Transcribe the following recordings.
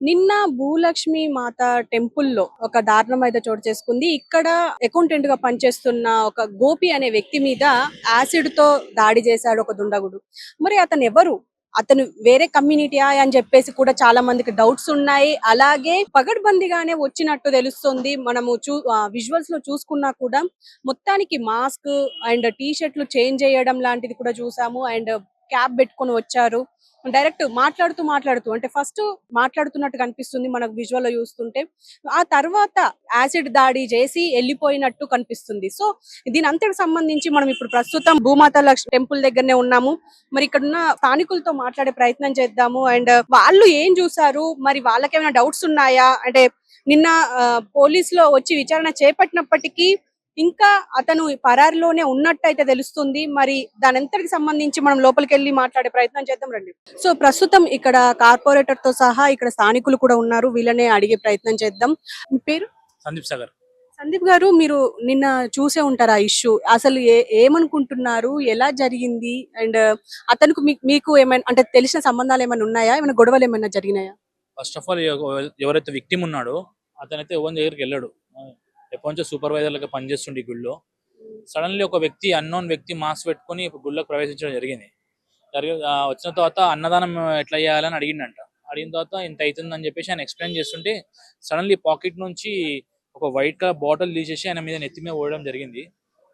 నిన్న భూలక్ష్మి మాత టెంపుల్‌లో ఒక దారుణం అయితే చోటు చేసుకుంది. ఇక్కడ అకౌంటెంట్‌గా పనిచేస్తున్న ఒక గోపి అనే వ్యక్తి మీద యాసిడ్‌తో దాడి చేశాడు ఒక దుండగుడు. మరి అతను ఎవరు? అతను వేరే కమ్యూనిటీయా అని చెప్పేసి కూడా చాలా మందికి డౌట్స్ ఉన్నాయి. అలాగే పగడ్బందీగానే వచ్చినట్టు తెలుస్తుంది. మనము విజువల్స్ లో చూసుకున్నా కూడా మొత్తానికి మాస్క్ అండ్ టీ షర్ట్లు చేంజ్ చేయడం లాంటిది కూడా చూసాము. అండ్ క్యాప్ పెట్టుకొని వచ్చారు. డైరెక్ట్ మాట్లాడుతూ అంటే ఫస్ట్ మాట్లాడుతున్నట్టు కనిపిస్తుంది మనకు విజువల్ లో చూస్తుంటే. ఆ తర్వాత యాసిడ్ దాడి చేసి వెళ్ళిపోయినట్టు కనిపిస్తుంది. సో దీని అంతటికి సంబంధించి మనం ఇప్పుడు ప్రస్తుతం భూమాత లక్ష్మి టెంపుల్ దగ్గరనే ఉన్నాము. మరి ఇక్కడ ఉన్న స్థానికులతో మాట్లాడే ప్రయత్నం చేద్దాము. అండ్ వాళ్ళు ఏం చూసారు, మరి వాళ్ళకేమైనా డౌట్స్ ఉన్నాయా అంటే నిన్న పోలీసులో వచ్చి విచారణ చేపట్టినప్పటికీ ఇంకా అతను పరారిలోనే ఉన్నట్టయితే తెలుస్తుంది. మరి దానంతటికి సంబంధించి మనం లోపలికి వెళ్ళి మాట్లాడే ప్రయత్నం చేద్దాం రండి. సో ప్రస్తుతం ఇక్కడ కార్పొరేటర్ తో సహా ఇక్కడ స్థానికులు కూడా ఉన్నారు. వీళ్ళనే అడిగే ప్రయత్నం చేద్దాం. మీ పేరు? సందీప్ సాగర్. సందీప్ గారు, మీరు నిన్న చూసే ఉంటారు ఆ ఇష్యూ. అసలు ఏమనుకుంటున్నారు, ఎలా జరిగింది? అండ్ అతనికి మీకు ఏమైనా అంటే తెలిసిన సంబంధాలు ఏమైనా ఉన్నాయా? ఏమైనా గొడవలు ఏమైనా జరిగినాయా? ఫస్ట్ ఆఫ్ ఆల్ ఎవరైతే విక్టిమ్ ఉన్నాడో అతనైతే ఎవరి దగ్గరికి వెళ్ళాడు. ఎప్పటి నుంచో సూపర్వైజర్ లాగా పనిచేస్తుండే ఈ గుళ్ళో. సడన్లీ ఒక వ్యక్తి, అన్నోన్ వ్యక్తి మాస్క్ పెట్టుకుని గుళ్ళోకి ప్రవేశించడం జరిగింది. వచ్చిన తర్వాత అన్నదానం ఎట్లా చేయాలని అడిగిండంట. అడిగిన తర్వాత ఇంత అవుతుందని చెప్పేసి ఆయన ఎక్స్ప్లెయిన్ చేస్తుంటే సడన్లీ పాకెట్ నుంచి ఒక వైట్ కలర్ బాటిల్ తీసేసి ఆయన మీద నెత్తి మీద పోయడం జరిగింది.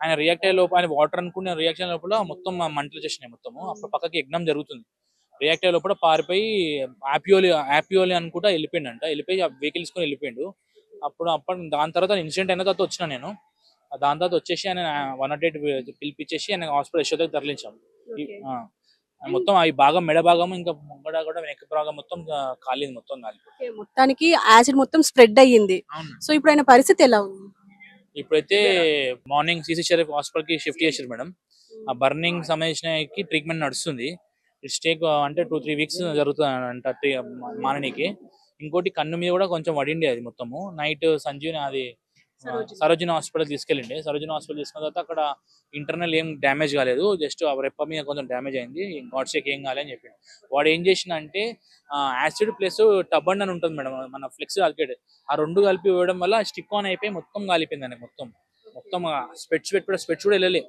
ఆయన రియాక్ట్ అయ్యే లోపల, ఆయన వాటర్ అనుకున్న రియాక్షన్ లోపల మొత్తం మంటలు చేసినాయి మొత్తము. అప్పుడు పక్కకి యజ్ఞం జరుగుతుంది. రియాక్ట్ అయ్యే లోపల పారిపోయి యాపియోలి అనుకుంటా వెళ్ళిపోయిండంట. వెళ్ళిపోయి ఆ వెహికల్ తీసుకొని వెళ్ళిపోయిండు. అప్పుడు దాని తర్వాత ఇన్సిడెంట్ అయిన తర్వాత వచ్చిన నేను. దాని తర్వాత వచ్చేసి ఆయన 108 పిలిపించేసి ఆయన హాస్పిటల్ యశోదకి తరలించాం. మొత్తం అవి బాగా మెడ భాగం ఇంకా ముంగడ కూడా వెనక భాగం మొత్తం కాలింది, మొత్తం కాలి. మొత్తానికి యాసిడ్ మొత్తం స్ప్రెడ్ అయ్యింది. సో ఇప్పుడు ఆయన పరిస్థితి ఎలా ఉంది? ఇప్పుడైతే మార్నింగ్ సిసి షరీఫ్ హాస్పిటల్ కి షిఫ్ట్ చేశారు మేడం. ఆ బర్నింగ్ సంబంధించిన ట్రీట్మెంట్ నడుస్తుంది. స్టేక్ అంటే 2-3 వీక్స్ జరుగుతుంది అంట మాననికి. ఇంకోటి కన్ను మీద కూడా కొంచెం వడిండి అది మొత్తము. నైట్ సంజీవని అది సరోజిని హాస్పిటల్ తీసుకెళ్ళండి. సరోజిని హాస్పిటల్ తీసుకున్న తర్వాత అక్కడ ఇంటర్నల్ ఏం డ్యామేజ్ కాలేదు, జస్ట్ రెప్ప మీద కొంచెం డ్యామేజ్ అయింది, గాడ్ షేక్ ఏం కాలేదు అని చెప్పిండు. వాడు ఏం చేసిందంటే యాసిడ్ ప్లస్ టబన్ అని ఉంటుంది మేడం, మన ఫ్లెక్స్ ఆల్కెడ్, ఆ రెండు కలిపి ఇవ్వడం వల్ల స్టిక్ ఆన్ అయిపోయి మొత్తం కాలిపోయింది అండి. మొత్తం స్పెట్స్ పెట్టుకుంటే స్పెట్స్ కూడా వెళ్ళలే.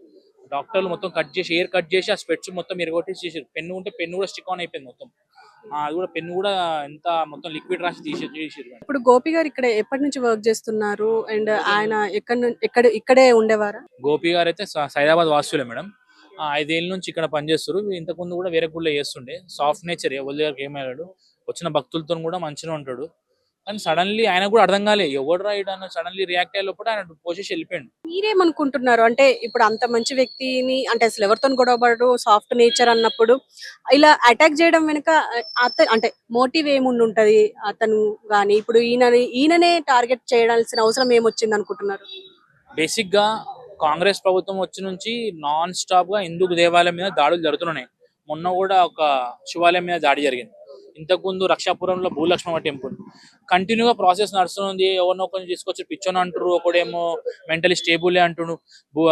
డాక్టర్లు మొత్తం కట్ చేసి, ఎయిర్ కట్ చేసి ఆ స్పెట్స్ మొత్తం ఎరగొట్టేసి చేసారు. పెన్ను ఉంటే పెన్ను కూడా స్టిక్ ఆన్ అయిపోయింది మొత్తం. అది కూడా పెన్ను కూడా ఎంత మొత్తం లిక్విడ్ రాసి చేసారు. ఇప్పుడు గోపి గారు ఇక్కడ ఎప్పటి నుంచి వర్క్ చేస్తున్నారు? అండ్ ఆయన ఇక్కడే ఉండేవారా? గోపి గారు అయితే సైదాబాద్ వాసులే మేడం. 5 ఏళ్ళ నుంచి ఇక్కడ పనిచేస్తారు. ఇంతకు ముందు కూడా వేరే గుళ్ళో చేస్తుండే. సాఫ్ట్ నేచర్, ఎవరి దగ్గరికి ఏమయ్యాడు, వచ్చిన భక్తులతో కూడా మంచిగా ఉంటాడు. కానీ సడన్లీ ఆయన కూడా అర్థం కాలే ఎవడు రాయడాన్ని, సడన్లీ రియాక్ట్ అయ్యే లోపల ఆయన పోసేసి వెళ్ళిపోయాడు. మీరేమనుకుంటున్నారు? అంటే ఇప్పుడు అంత మంచి వ్యక్తిని, అంటే అసలు ఎవరితో గొడవపడరు, సాఫ్ట్ నేచర్ అన్నప్పుడు ఇలా అటాక్ చేయడం వెనుక అంటే మోటివ్ ఏముండుంటది అతను గాని? ఇప్పుడు ఈయననే టార్గెట్ చేయాల్సిన అవసరం ఏమొచ్చింది అనుకుంటున్నారు? బేసిక్ గా కాంగ్రెస్ ప్రభుత్వం వచ్చి నుంచి నాన్ స్టాప్ గా హిందూ దేవాలయం మీద దాడులు జరుగుతున్నాయి. మొన్న కూడా ఒక శివాలయం మీద దాడి జరిగింది. ఇంతకు ముందు రక్షాపురంలో భూలక్ష్మమ్మ టెంపుల్ కంటిన్యూగా ప్రాసెస్ నడుస్తుంది. ఎవరినో కొంచెం తీసుకొచ్చి పిచ్చోని అంటారు, ఒకడేమో మెంటలీ స్టేబుల్ అంటుడు.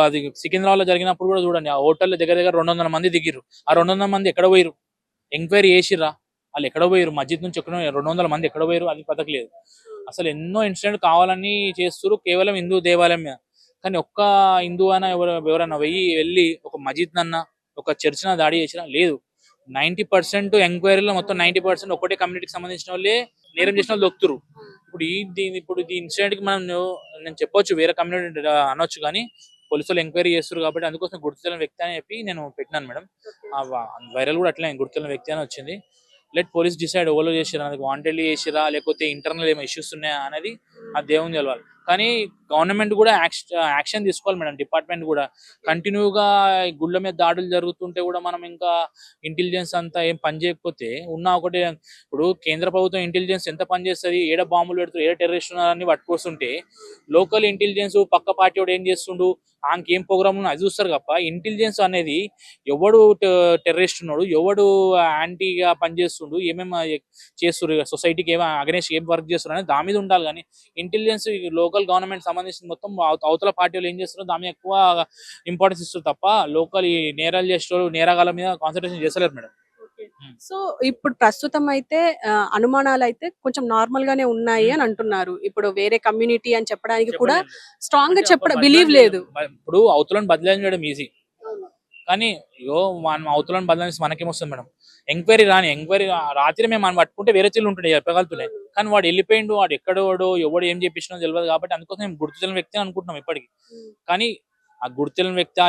అది సికింద్రాబాద్ లో జరిగినప్పుడు కూడా చూడండి, ఆ హోటల్ దగ్గర 200 మంది దిగిరు. ఆ 200 మంది ఎక్కడ పోయిరు? ఎంక్వైరీ చేసిర్రా? వాళ్ళు ఎక్కడ పోయిరు? మస్జిద్ నుంచి 200 మంది ఎక్కడ పోయిరు? అది పథకలేదు. అసలు ఎన్నో ఇన్సిడెంట్ కావాలని చేస్తారు కేవలం హిందూ దేవాలయం మీద. కానీ ఒక్క హిందూ అయినా ఎవరైనా వెళ్ళి ఒక మస్జిద్ నన్నా ఒక చర్చ్ నా దాడి చేసినా లేదు. 90% ఎంక్వైరీలో మొత్తం 90% ఒకటే కమ్యూనిటీకి సంబంధించిన వాళ్ళే నేరం చేసిన వాళ్ళు దొక్కుతారు. ఇప్పుడు ఈ ఇన్సిడెంట్ కి నేను చెప్పొచ్చు వేరే కమ్యూనిటీ అనొచ్చు, కానీ పోలీసులు ఎంక్వైరీ చేస్తారు కాబట్టి అందుకోసం గుర్తున్న వ్యక్తి అని చెప్పి నేను పెట్టినాను మేడం. వైరల్ కూడా అట్లనే గుర్తున్న వ్యక్తి అని వచ్చింది. లెట్ పోలీస్ డిసైడ్ ఎవరో చేసిరా, వాంటెడ్లీ చేసిరా లేకపోతే ఇంటర్నల్ ఏమో ఇష్యూస్ ఉన్నాయా అనేది ఆ దేవుని తెలవాలి. కానీ గవర్నమెంట్ కూడా యాక్షన్ తీసుకోవాలి మేడం. డిపార్ట్మెంట్ కూడా కంటిన్యూగా గుళ్ళ మీద దాడులు జరుగుతుంటే కూడా మనం ఇంకా ఇంటెలిజెన్స్ అంతా ఏం పని చేయకపోతే ఒకటి, ఇప్పుడు కేంద్ర ప్రభుత్వం ఇంటెలిజెన్స్ ఎంత పని చేస్తుంది, ఏడ బాంబులు పెడుతుంది, ఏడ టెర్రరిస్ట్ ఉన్నారని పట్టుకొస్తుంటే లోకల్ ఇంటెలిజెన్స్ పక్క పార్టీ వాడు ఏం చేస్తుండు, ఆంకేం ప్రోగ్రామ్ అది చూస్తారు తప్ప ఇంటెలిజెన్స్ అనేది ఎవడు టెర్రరిస్ట్ ఉన్నాడు, ఎవడు యాంటీగా పనిచేస్తుండు, ఏమేమి చేస్తారు, సొసైటీకి ఏమో అగెన్స్ట్ ఏం వర్క్ చేస్తారు అనేది దాని మీద ఉండాలి. కానీ ఇంటెలిజెన్స్ లోకల్ గవర్నమెంట్ సంబంధించిన మొత్తం అవతల పార్టీలు ఏం చేస్తారో దాని మీద ఎక్కువ ఇంపార్టెన్స్ ఇస్తారు తప్ప లోకల్ ఈ నేరాలు చేసేవాళ్ళు నేరగాల మీద కాన్సన్ట్రేషన్ చేస్తలేరు మేడం. సో ఇప్పుడు ప్రస్తుతం అయితే అనుమానాలు అయితే కొంచెం నార్మల్ గానే ఉన్నాయి అని అంటున్నారు. ఇప్పుడు వేరే కమ్యూనిటీ అని చెప్పడానికి కూడా చెప్పలేం. స్ట్రాంగ్ గా అంటే ఒక చెప్పడం బదలాయింపు బిలీవ్ లేదు. ఇప్పుడు అవతలని బదలాయించడం ఈజీ, కానీ అయ్యో మనం అవతలని బదలాయిస్తే మనకేమొస్తుంది మేడం? ఎంక్వైరీ రాత్రి మేము మనం పట్టుకుంటే వేరే చెల్లు ఉంటుండే చెప్పగలుగుతున్నాయి, కానీ వాడు వెళ్ళిపోయిండు, వాడు ఎక్కడోడు ఎవడు ఏం చేపించినో తెలియదు కాబట్టి అందుకోసం మేము గుర్తు తెలియని వ్యక్తి అని అనుకుంటున్నాం ఇప్పటికి. కానీ ఆ గుర్తు తెలియని వ్యక్తి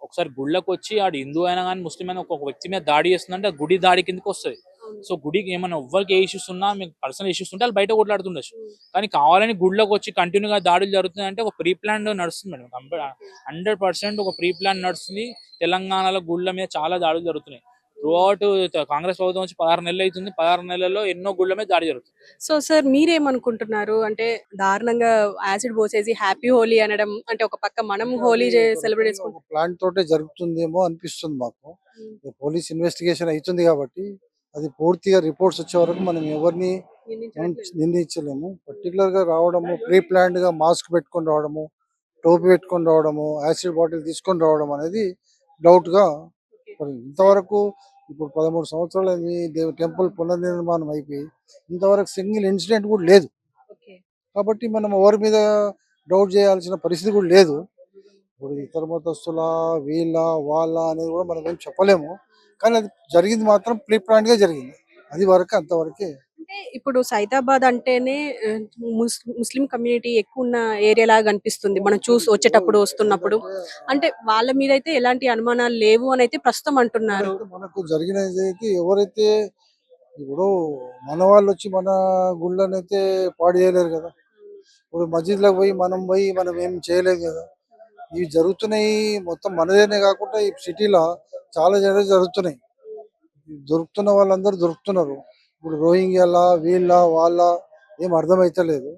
ఒకసారి గుళ్ళకి వచ్చి ఆడు హిందూ అయినా కానీ ముస్లిం అయినా ఒక వ్యక్తి మీద దాడి చేస్తుందంటే ఆ గుడి దాడి కిందకి వస్తుంది. సో గుడికి ఏమైనా ఎవ్వరికి ఏ ఇష్యూస్ ఉన్నా, మీకు పర్సనల్ ఇష్యూస్ ఉంటే వాళ్ళు బయట కొట్లాడుతుండొచ్చు, కానీ కావాలని గుడిలోకి వచ్చి కంటిన్యూగా దాడులు జరుగుతున్నాయి అంటే ఒక ప్రీ ప్లాన్ నడుస్తుంది మేడం. 100% ఒక ప్రీ ప్లాన్ నడుస్తుంది. తెలంగాణలో గుళ్ళ మీద చాలా దాడులు జరుగుతున్నాయి. త్రూ అవుట్ కాంగ్రెస్ ప్రభుత్వం వచ్చి 16 నెలలు అవుతుంది. 16 నెలల్లో ఎన్నో గుళ్ళ మీద దాడి జరుగుతుంది. సో సార్ మీరేమనుకుంటున్నారు? అంటే దారుణంగా యాసిడ్ పోసేసి హ్యాపీ హోలీ అనడం, అంటే ఒక పక్క మనం హోలీ సెలబ్రేట్ చేసుకుంటాం. ఒక ప్లాన్ తోటే జరుగుతుందేమో అనిపిస్తుంది మాకు. పోలీస్ ఇన్వెస్టిగేషన్ అవుతుంది కాబట్టి అది పూర్తిగా రిపోర్ట్స్ వచ్చే వరకు మనం ఎవరిని నిర్ణయించలేము. పర్టికులర్ గా రావడము, ప్రీ ప్లాన్డ్ గా మాస్క్ పెట్టుకొని రావడము, టోపీ పెట్టుకొని రావడము, యాసిడ్ బాటిల్ తీసుకొని రావడం అనేది డౌట్ గా మరి ఇంతవరకు ఇప్పుడు 13 సంవత్సరాలు టెంపుల్ పునర్నిర్మాణం అయిపోయి ఇంతవరకు సింగిల్ ఇన్సిడెంట్ కూడా లేదు. కాబట్టి మనం ఎవరి మీద డౌట్ చేయాల్సిన పరిస్థితి కూడా లేదు. ఇప్పుడు ఇతర మతస్థుల వీళ్ళ వాళ్ళ అనేది కూడా మనం ఏం చెప్పలేము, కానీ అది జరిగింది మాత్రం ప్రీ ప్లాన్ గా జరిగింది. అది వరకు అంతవరకే. అంటే ఇప్పుడు సైదాబాద్ అంటేనే ముస్లిం కమ్యూనిటీ ఎక్కువ ఉన్న ఏరియా లాగా అనిపిస్తుంది మనం చూసి వచ్చేటప్పుడు వస్తున్నప్పుడు. అంటే వాళ్ళ మీద అయితే ఎలాంటి అనుమానాలు లేవు అని అయితే ప్రస్తుతం అంటున్నారు. అయితే మనకు జరిగినది అయితే ఎవరైతే ఇప్పుడు మన వాళ్ళు వచ్చి మన గుళ్ళని అయితే పాడు చేయలేరు కదా. ఇప్పుడు మస్జిద్లకు పోయి మనం ఏం చేయలేము కదా. ఇవి జరుగుతున్నాయి మొత్తం మనదేనే కాకుండా ఈ సిటీలో చాలా జరుగుతున్నాయి. దొరుకుతున్న వాళ్ళందరూ దొరుకుతున్నారు. ఇప్పుడు రోహింగ్యాల వీళ్ళ వాళ్ళ ఏం అర్థమైతలేదు.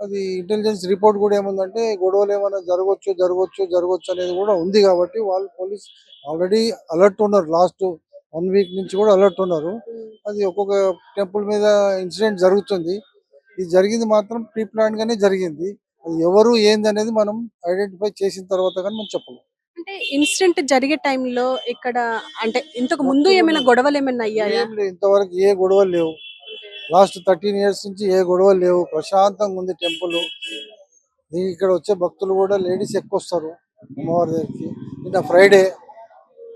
అది ఇంటెలిజెన్స్ రిపోర్ట్ కూడా ఏముందంటే గొడవలు ఏమైనా జరగవచ్చు అనేది కూడా ఉంది. కాబట్టి వాళ్ళు పోలీస్ ఆల్రెడీ అలర్ట్ ఉన్నారు. లాస్ట్ 1 వీక్ నుంచి కూడా అలర్ట్ ఉన్నారు. అది ఒక్కొక్క టెంపుల్ మీద ఇన్సిడెంట్ జరుగుతుంది. ఇది జరిగింది మాత్రం ప్రీ ప్లాన్ గానే జరిగింది. అది ఎవరు ఏంది అనేది మనం ఐడెంటిఫై చేసిన తర్వాత కానీ మనం చెప్పలేం. అంటే ఇన్సిడెంట్ జరిగే టైంలో ఇక్కడ అంటే ఇంతకు ముందు ఏమైనా గొడవలు ఏమైనా అయ్యాయా? ఏం లేదు, ఇంతవరకు ఏ గొడవలు లేవు. లాస్ట్ 13 ఇయర్స్ నుంచి ఏ గొడవలు లేవు. ప్రశాంతంగా ఉంది టెంపుల్. ఇక్కడ వచ్చే భక్తులు కూడా లేడీస్ ఎక్కువ వస్తారు అమ్మవారి దగ్గరికి. నిన్న ఫ్రైడే